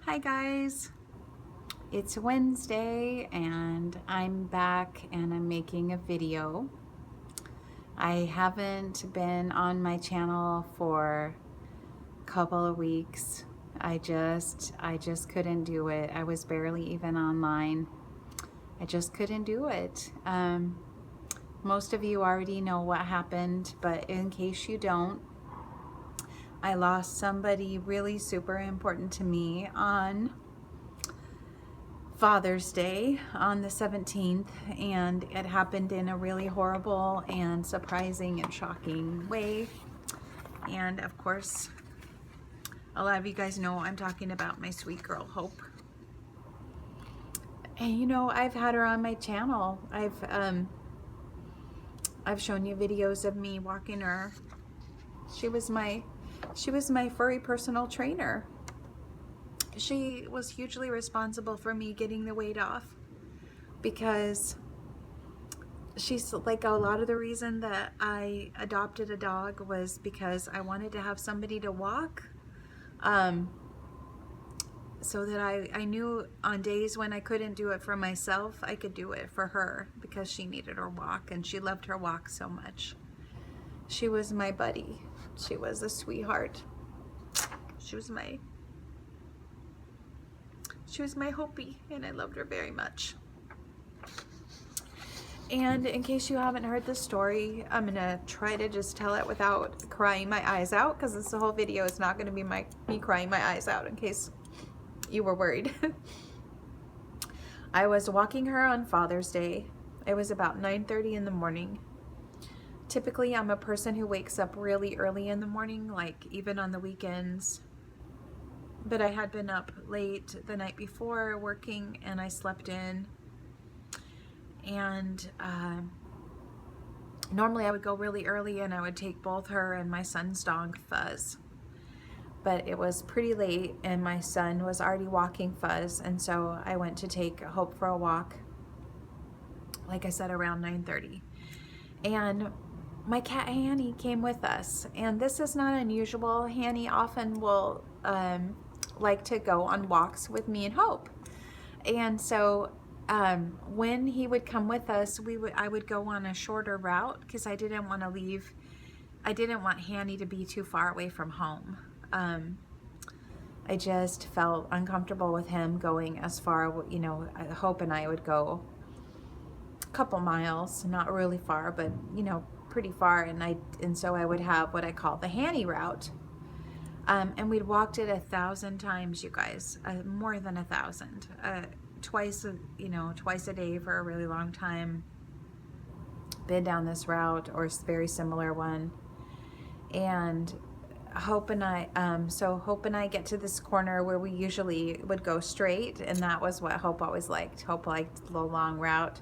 Hi guys, it's Wednesday and I'm back and I'm making a video. I haven't been on my channel for a couple of weeks. I just couldn't do it. I was barely even online. I just couldn't do it. Most of you already know what happened, but in case you don't, I lost somebody really super important to me on Father's Day on the 17th, and it happened in a really horrible and surprising and shocking way. And of course, a lot of you guys know I'm talking about my sweet girl Hope. And you know, I've had her on my channel. I've shown you videos of me walking her. She was my furry personal trainer. She was hugely responsible for me getting the weight off, because she's like, a lot of the reason that I adopted a dog was because I wanted to have somebody to walk, so that I knew on days when I couldn't do it for myself, I could do it for her, because she needed her walk and she loved her walk so much. She was my buddy. She was a sweetheart. She was my Hopi, and I loved her very much. And in case you haven't heard the story, I'm gonna try to just tell it without crying my eyes out, because this whole video is not gonna be me crying my eyes out, in case you were worried. I was walking her on Father's Day. It was about 9:30 in the morning. Typically, I'm a person who wakes up really early in the morning, like even on the weekends. But I had been up late the night before working, and I slept in. And normally I would go really early and I would take both her and my son's dog Fuzz. But it was pretty late and my son was already walking Fuzz, and so I went to take Hope for a walk, like I said, around 9:30. And my cat Hanny came with us, and this is not unusual. Hanny often will like to go on walks with me and Hope. And so when he would come with us, I would go on a shorter route, because I didn't want Hanny to be too far away from home. I just felt uncomfortable with him going as far, you know. Hope and I would go a couple miles, not really far, but you know, pretty far, and so I would have what I call the Hanny route. And we'd walked it 1,000 times, you guys, more than 1,000, twice a day for a really long time. Been down this route or very similar one. And Hope and I get to this corner where we usually would go straight, and that was what Hope always liked. Hope liked the long route,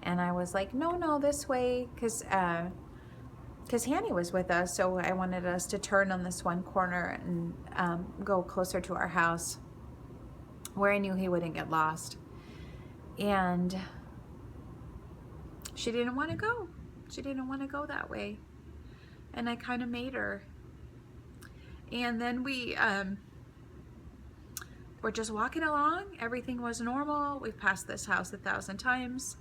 and I was like, no, this way, because Hanny was with us, so I wanted us to turn on this one corner and go closer to our house, where I knew he wouldn't get lost. And she didn't want to go. She didn't want to go that way, and I kind of made her. And then we were just walking along. Everything was normal. We've passed this house 1,000 times,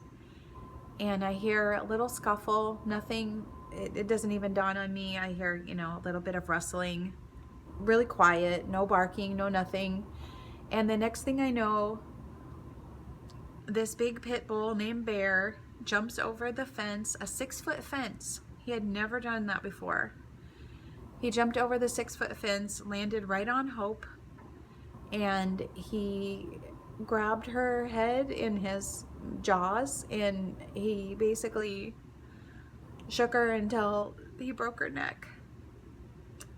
and I hear a little scuffle. Nothing. It doesn't even dawn on me. I hear, you know, a little bit of rustling, really quiet, no barking, no nothing. And the next thing I know, this big pit bull named Bear jumps over the fence, a 6-foot fence. He had never done that before. He jumped over the 6-foot fence, landed right on Hope, and he grabbed her head in his jaws, and he basically shook her until he broke her neck.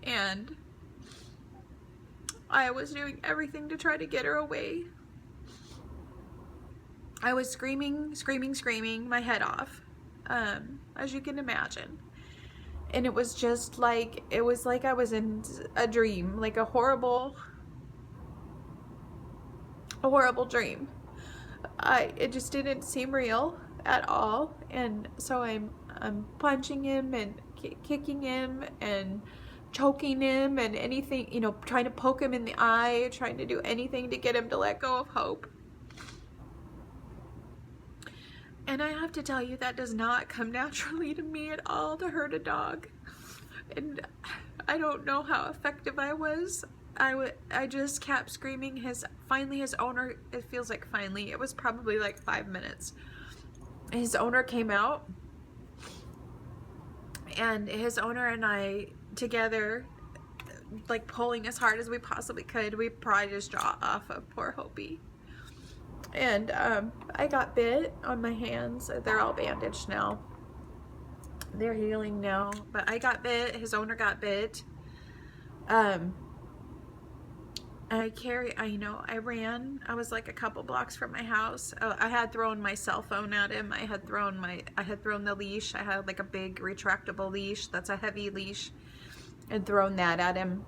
And I was doing everything to try to get her away. I was screaming my head off, as you can imagine. And it was just like, I was in a dream, like a horrible dream. It just didn't seem real at all. And so I'm punching him and kicking him and choking him and anything, you know, trying to poke him in the eye, trying to do anything to get him to let go of Hope. And I have to tell you, that does not come naturally to me at all, to hurt a dog. And I don't know how effective I was. I just kept screaming. Finally his owner, it feels like finally, it was probably like 5 minutes. His owner came out, and his owner and I together, like pulling as hard as we possibly could, we pried his jaw off of poor Hopi. And I got bit on my hands. They're all bandaged now. They're healing now. But I got bit. His owner got bit. I ran. I was like a couple blocks from my house. I had thrown my cell phone at him. I had thrown the leash. I had like a big retractable leash. That's a heavy leash. And thrown that at him.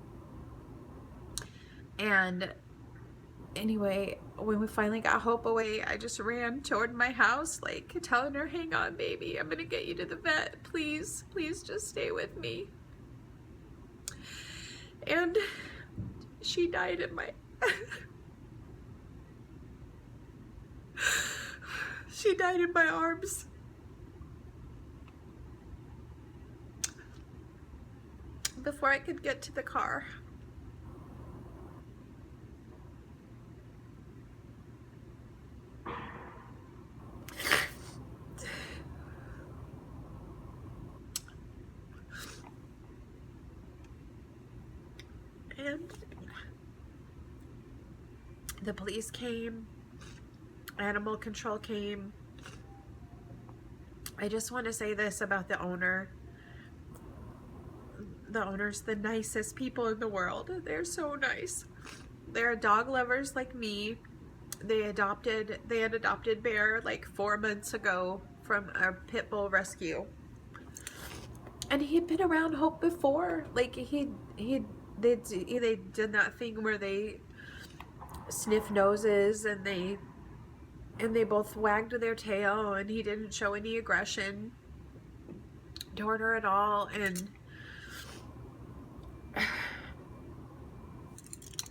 And anyway, when we finally got Hope away, I just ran toward my house, like telling her, hang on, baby, I'm gonna get you to the vet. Please, please just stay with me. And she died in my... she died in my arms. Before I could get to the car. And the police came, animal control came. I just want to say this about the owner. The owner's the nicest people in the world. They're so nice. They're dog lovers like me. They had adopted Bear like 4 months ago from a pit bull rescue. And he had been around Hope before. Like they did that thing where they sniff noses and they both wagged their tail, and he didn't show any aggression toward her at all. And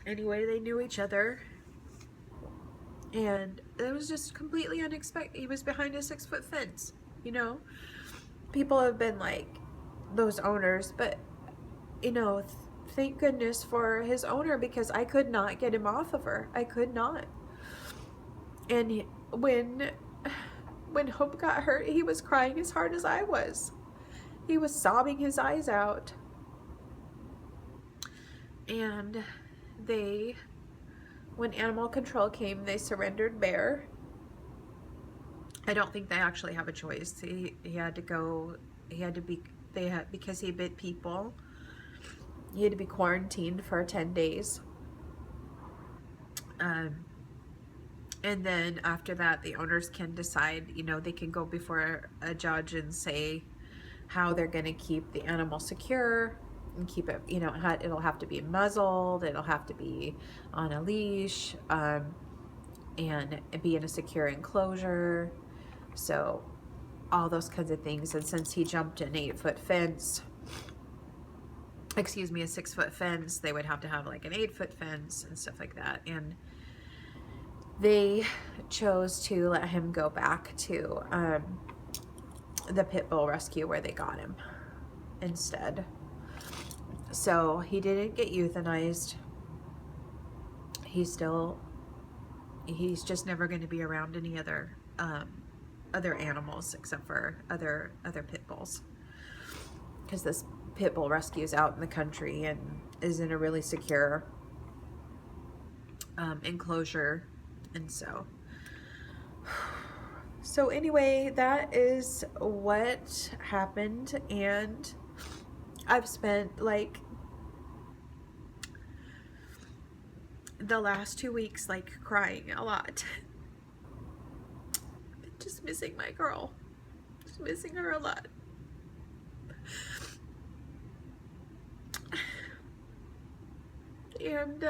anyway, they knew each other, and it was just completely unexpected. He was behind a 6-foot fence, you know. People have been like those owners, but you know, thank goodness for his owner, because I could not get him off of her. I could not. And when Hope got hurt, he was crying as hard as I was. He was sobbing his eyes out. And when animal control came, they surrendered Bear. I don't think they actually have a choice. He had to go. Because he bit people. He had to be quarantined for 10 days. And then after that, the owners can decide, you know, they can go before a judge and say how they're going to keep the animal secure and keep it, you know, it'll have to be muzzled, it'll have to be on a leash, and be in a secure enclosure. So all those kinds of things. And since he jumped an 8-foot fence, a 6-foot fence, they would have to have like an 8-foot fence and stuff like that. And they chose to let him go back to the pit bull rescue where they got him instead. So he didn't get euthanized. He's just never going to be around any other animals except for other pit bulls, because this pit bull rescue is out in the country and is in a really secure enclosure. And so anyway, that is what happened. And I've spent like the last 2 weeks like crying a lot. Just missing my girl. Just missing her a lot. And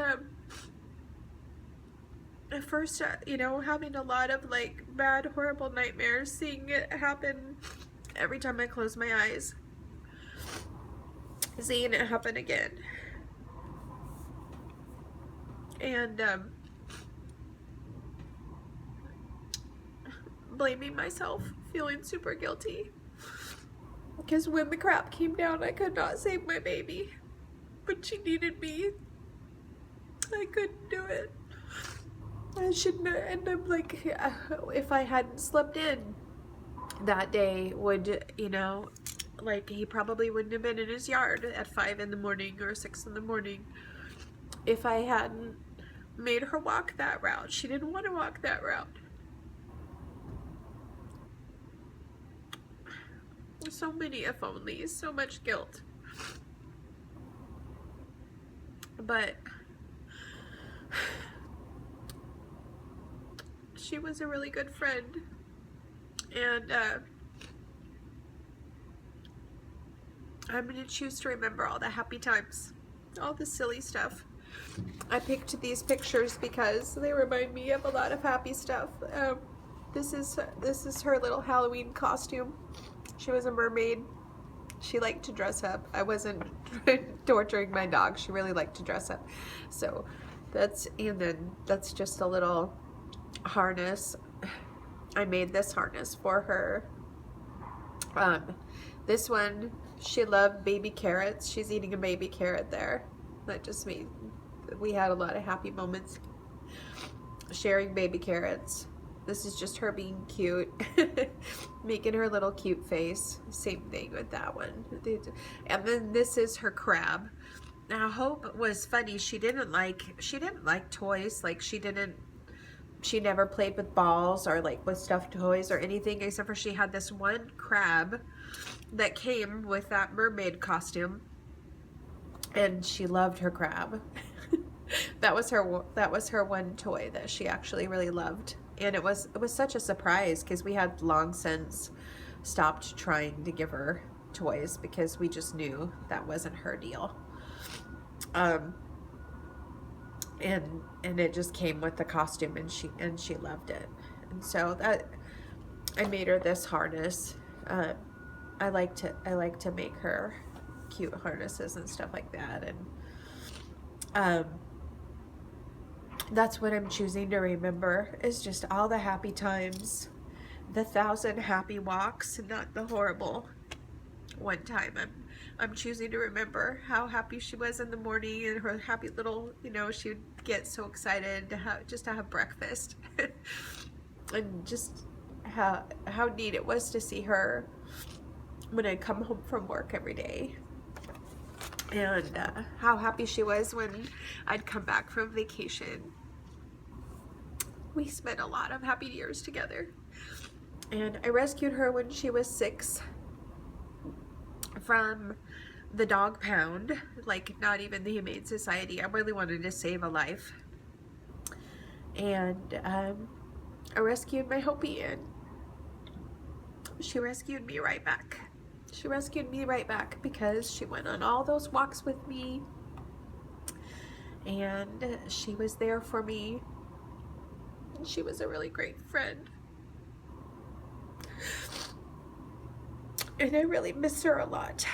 at first, you know, having a lot of like bad, horrible nightmares, seeing it happen every time I close my eyes. seeing it happen again. And blaming myself, feeling super guilty. Because when the crap came down, I could not save my baby. But she needed me. I couldn't do it. I shouldn't have. And I'm like, if I hadn't slept in that day, would, you know, like, he probably wouldn't have been in his yard at 5 in the morning or 6 in the morning if I hadn't made her walk that route. She didn't want to walk that route. So many if onlys, so much guilt. But she was a really good friend. And I'm going to choose to remember all the happy times, all the silly stuff. I picked these pictures because they remind me of a lot of happy stuff. This is her little Halloween costume. She was a mermaid. She liked to dress up. I wasn't torturing my dog. She really liked to dress up. So that's just a little harness. I made this harness for her. This one, she loved baby carrots. She's eating a baby carrot there. That just made, we had a lot of happy moments sharing baby carrots. This is just her being cute, making her little cute face. Same thing with that one. And then this is her crab. Now Hope was funny. She didn't like toys. Like she never played with balls or like with stuffed toys or anything, except for she had this one crab that came with that mermaid costume, and she loved her crab. That was her one toy that she actually really loved. And it was such a surprise because we had long since stopped trying to give her toys because we just knew that wasn't her deal. And it just came with the costume, and she loved it. And so that I made her this harness. I like to make her cute harnesses and stuff like that, and that's what I'm choosing to remember, is just all the happy times, the 1,000 happy walks, not the horrible one time. I'm choosing to remember how happy she was in the morning, and her happy little, you know, she would get so excited to have breakfast. And just how neat it was to see her when I'd come home from work every day. And how happy she was when I'd come back from vacation. We spent a lot of happy years together. And I rescued her when she was 6 from the dog pound, like not even the Humane Society. I really wanted to save a life. And I rescued my Hopi, and she rescued me right back. She rescued me right back because she went on all those walks with me, and she was there for me. She was a really great friend. And I really miss her a lot.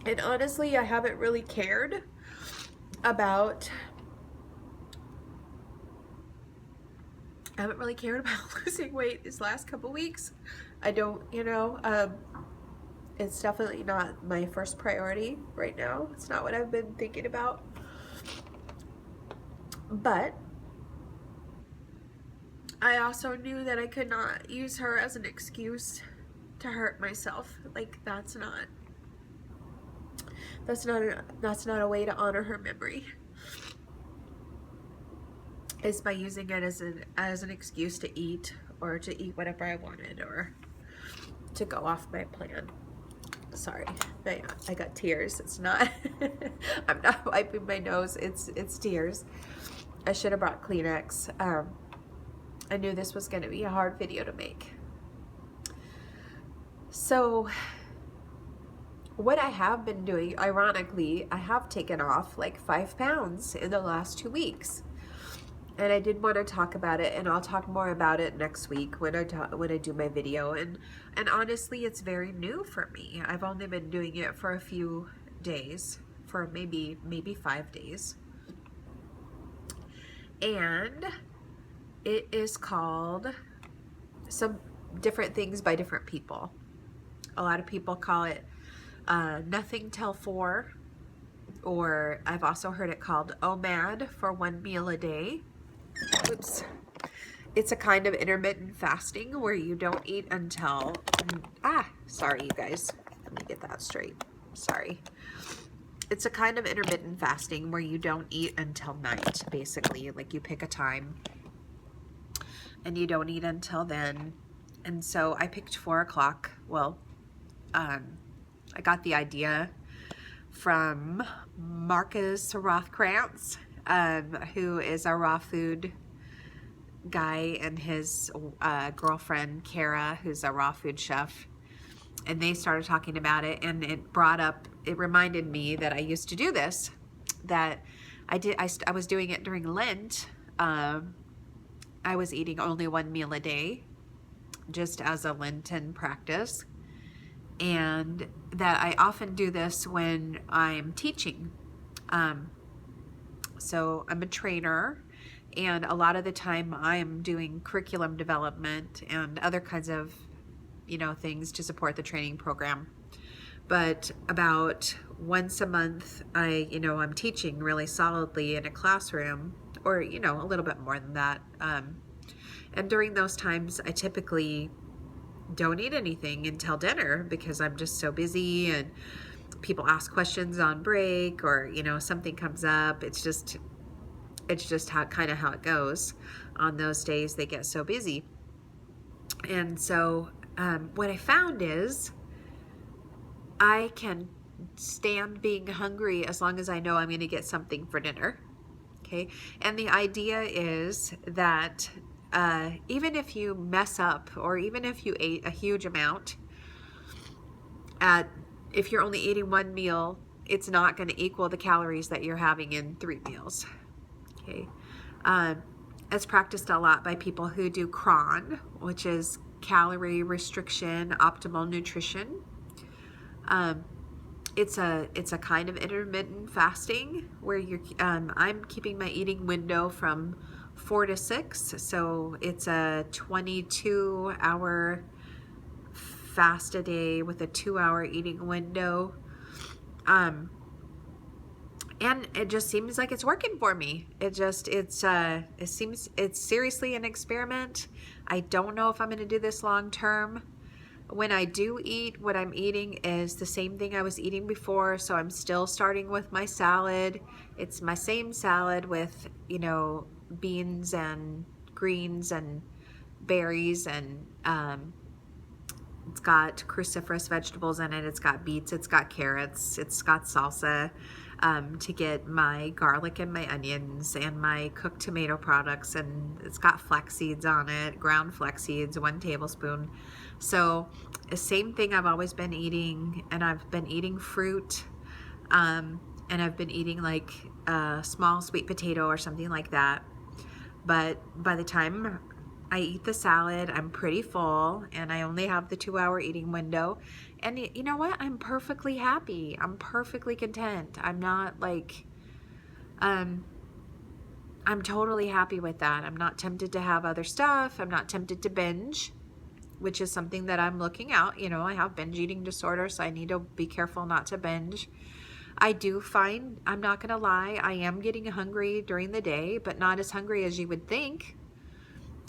And honestly, I haven't really cared about losing weight these last couple weeks. I don't, it's definitely not my first priority right now. It's not what I've been thinking about. But I also knew that I could not use her as an excuse to hurt myself. Like, that's not a way to honor her memory, is by using it as an excuse to eat, or to eat whatever I wanted, or to go off my plan. Sorry, I got tears. It's not I'm not wiping my nose, it's tears. I should have brought Kleenex. I knew this was going to be a hard video to make. So what I have been doing, ironically, I have taken off like 5 pounds in the last 2 weeks. And I did want to talk about it, and I'll talk more about it next week when I do my video. And honestly, it's very new for me. I've only been doing it for a few days, for maybe 5 days. And it is called some different things by different people. A lot of people call it Nothing Till 4, or I've also heard it called OMAD, for 1 meal a day. Oops. It's a kind of intermittent fasting where you don't eat until, sorry you guys, let me get that straight, sorry. It's a kind of intermittent fasting where you don't eat until night, basically. Like, you pick a time and you don't eat until then. And so I picked 4 o'clock. Well, I got the idea from Marcus Rothkrantz, who is a raw food guy, and his girlfriend Kara, who's a raw food chef. And they started talking about it, and it reminded me that I used to do this, that I was doing it during Lent. I was eating only 1 meal a day, just as a Lenten practice, and that I often do this when I'm teaching. So I'm a trainer, and a lot of the time I'm doing curriculum development and other kinds of things to support the training program. But about once a month, I'm teaching really solidly in a classroom, or a little bit more than that. And during those times, I typically don't eat anything until dinner because I'm just so busy, and people ask questions on break, or something comes up. It's just how it goes on those days. They get so busy. And so what I found is I can stand being hungry as long as I know I'm going to get something for dinner. Okay. And the idea is that even if you mess up, or even if you ate a huge amount, if you're only eating 1 meal, it's not going to equal the calories that you're having in 3 meals. Okay. It's practiced a lot by people who do CRON, which is calorie restriction, optimal nutrition. It's a kind of intermittent fasting where I'm keeping my eating window from 4 to 6, so it's a 22-hour fast a day with a 2-hour eating window. And it just seems like it's working for me. It seems it's seriously an experiment. I don't know if I'm going to do this long term. When I do eat, what I'm eating is the same thing I was eating before. So I'm still starting with my salad. It's my same salad with, beans and greens and berries, and it's got cruciferous vegetables in it. It's got beets, it's got carrots, it's got salsa. To get my garlic and my onions and my cooked tomato products, and it's got flax seeds on it, ground flax seeds, 1 tablespoon. So the same thing I've always been eating, and I've been eating fruit, and I've been eating like a small sweet potato or something like that. But by the time I eat the salad, I'm pretty full, and I only have the 2-hour eating window. And you know what? I'm perfectly happy. I'm perfectly content. I'm not like, I'm totally happy with that. I'm not tempted to have other stuff. I'm not tempted to binge, which is something that I'm looking out. I have binge eating disorder, so I need to be careful not to binge. I do find, I'm not going to lie, I am getting hungry during the day, but not as hungry as you would think.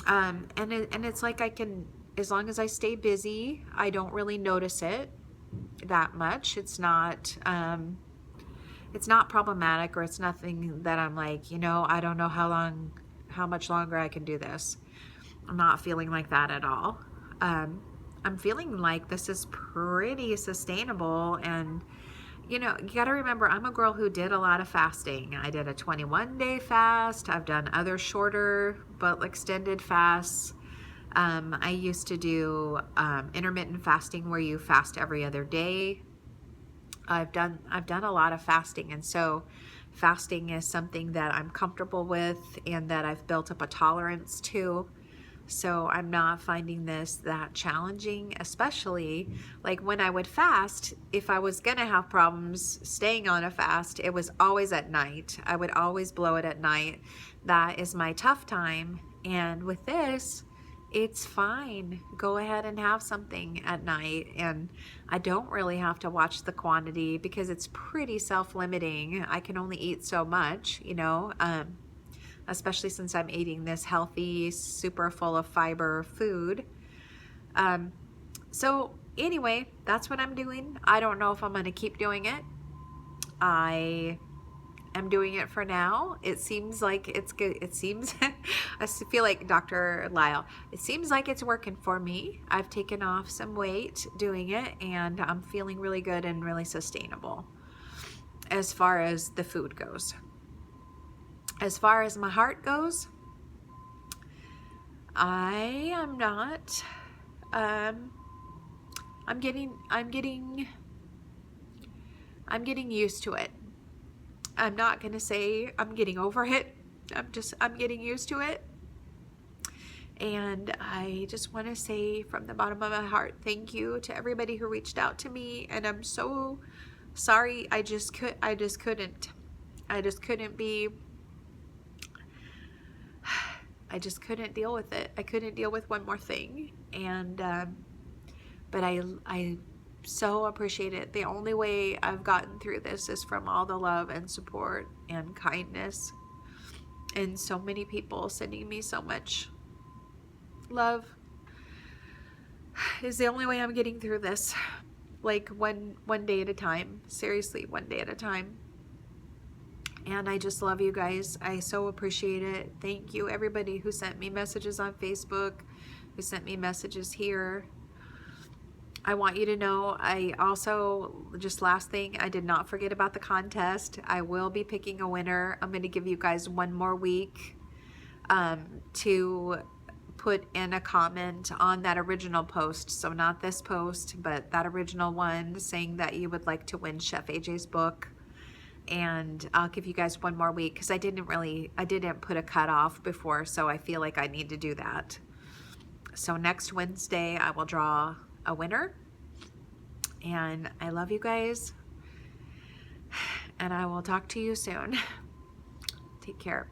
And it's like I can, as long as I stay busy, I don't really notice it that much. It's not problematic, or it's nothing that I'm like, I don't know how much longer I can do this. I'm not feeling like that at all. I'm feeling like this is pretty sustainable. And you got to remember, I'm a girl who did a lot of fasting. I did a 21-day fast. I've done other shorter but extended fasts. I used to do intermittent fasting where you fast every other day. I've done a lot of fasting, and so fasting is something that I'm comfortable with and that I've built up a tolerance to. So I'm not finding this that challenging, especially like when I would fast. If I was gonna have problems staying on a fast, it was always at night. I would always blow it at night. That is my tough time. And with this, it's fine. Go ahead and have something at night. And I don't really have to watch the quantity because it's pretty self-limiting. I can only eat so much, you know, especially since I'm eating this healthy, super full of fiber food. So anyway, that's what I'm doing. I don't know if I'm going to keep doing it. I am doing it for now. It seems like it's good. It seems, I feel like Dr. Lyle, it seems like it's working for me. I've taken off some weight doing it, and I'm feeling really good and really sustainable as far as the food goes. As far as my heart goes, I am not, I'm getting used to it. I'm not going to say I'm getting over it. I'm getting used to it. And I just want to say from the bottom of my heart, thank you to everybody who reached out to me. And I'm so sorry. I just couldn't deal with it. I couldn't deal with one more thing. And, but I so appreciate it. The only way I've gotten through this is from all the love and support and kindness and so many people sending me so much love is the only way I'm getting through this. Like one day at a time. Seriously, one day at a time. And I just love you guys. I so appreciate it. Thank you, everybody who sent me messages on Facebook, who sent me messages here. I want you to know, I also, just last thing, I did not forget about the contest. I will be picking a winner. I'm going to give you guys one more week to put in a comment on that original post. So not this post, but that original one saying that you would like to win Chef AJ's book. And I'll give you guys one more week because I didn't put a cutoff before, so I feel like I need to do that. So next Wednesday I will draw a winner, and I love you guys, and I will talk to you soon. Take care.